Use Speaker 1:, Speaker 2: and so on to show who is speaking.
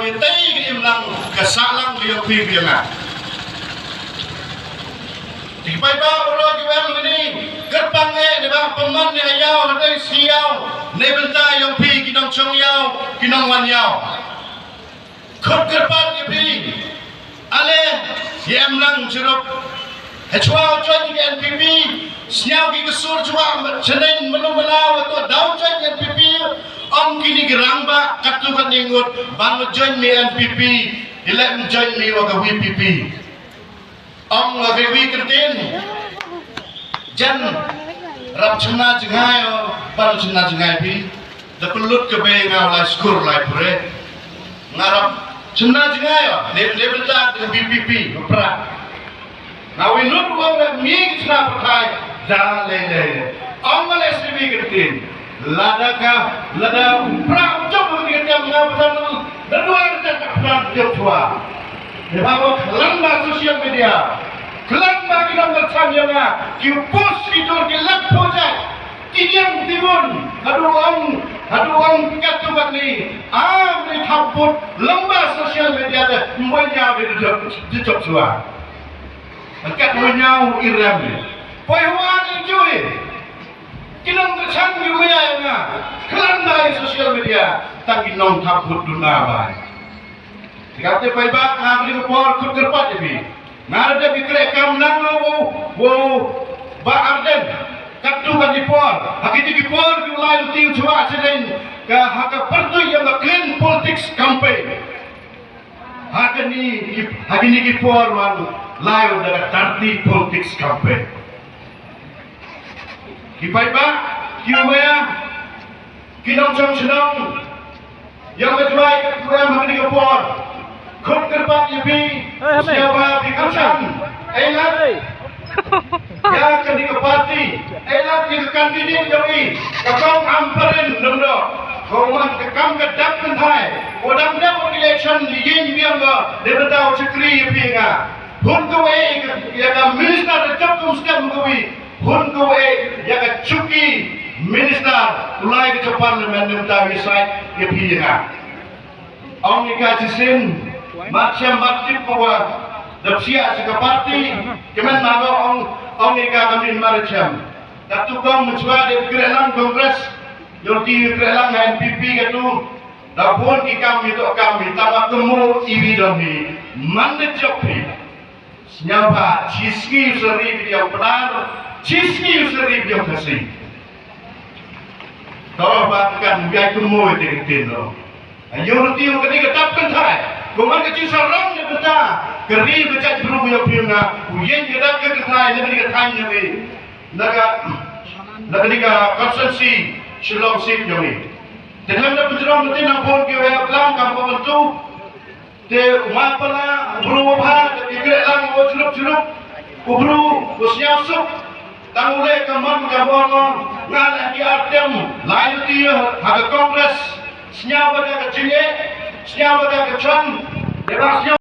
Speaker 1: yang tay imlang kesalang yang pibiangan. Di paiba orang jual ini gerbang ni bang peman ni ayau ada siau ni benda yang pi kinong chong yau kinong wan yau. Kod gerbang ni pi ale yang lang jeruk. Hechwa join dengan NPP, siapa yang kesur cuma selain menolong atau daun join dengan NPP, om kini gerang ba katukan ingut, bangun join dengan NPP, ilek join dengan WPP, om ngakai weekendin, jan rap cina jengai, baru cina jengai pi, dapelut kebay ngawal skor lai pure, ngarap cina jengai, level tak dengan WPP, berat. Now we look over me cina perkai dah lele. Amal SPB kertin. Lada pram jom kita mengapa berdua kita pram jua. Sebab kelam sosial media, kelam kita bercakap yang kita post itu kita projek. Tiang timun, aduh orang pikat tu kan ni. Mereka haput lembah sosial media dah banyak di job jua. Angkat menyau iram ni. Poiwan enjoy. Kinong tercang juga yang kelan dari sosial media. Tak kinong takut dunia baik. Dikata paibak ngabli kepor kerpat jadi. Ngarada bikrekam nang wo ba arden. Katu kan dipor. Hakiti dipor diulai tiu cua selain ke hak pertu yang clean politics campaign. Hakini dipor wan lain dengan tarti politics campaign. Kipai ba, kiumaya, kinong chong senong, yang berjuai ketuan mengenai kepor, kod kerbat yepi, siapa bikasan, elat, ya kendi keparti, elat yang kandidin jawi, kakau amperin dendo, kauman kekam kedap kentai, odam dap election yin biang ga, debetau sekri yepi nga. Hun kowe yang minister job kumskan kowe hun kowe yang cuki minister ulai ke parlimen mentawi site ke pihak ong ikajisin macam kowe dapsia ke parti kemen mago ong ikamin maracham datukang mencuba di kerelang kongres yorti kerelang NPP gitu dapun ikam itu kami tamak temu iwi domi mandet jopi Nyapa ciski serib yang benar, ciski serib yang kasih. Tahu bahkan biar temu dengan tino. Ayuh tiu ketika tapkan thai, kuman kecil sarang ni betul. Keri becak beru yang piuna, uyen kita ke thai, nabi kita thai nabi. Naga konsensi Shillong Sip nabi. Dalam nak berjuang betul nak pun kira kelam kampung itu. Te umapala ubru wabha ikrelang wo juluk ubru usnyasuk tangule kaman gabon ngal di artem lain dia haga kongres senyawa dah kecil senyawa dah kecil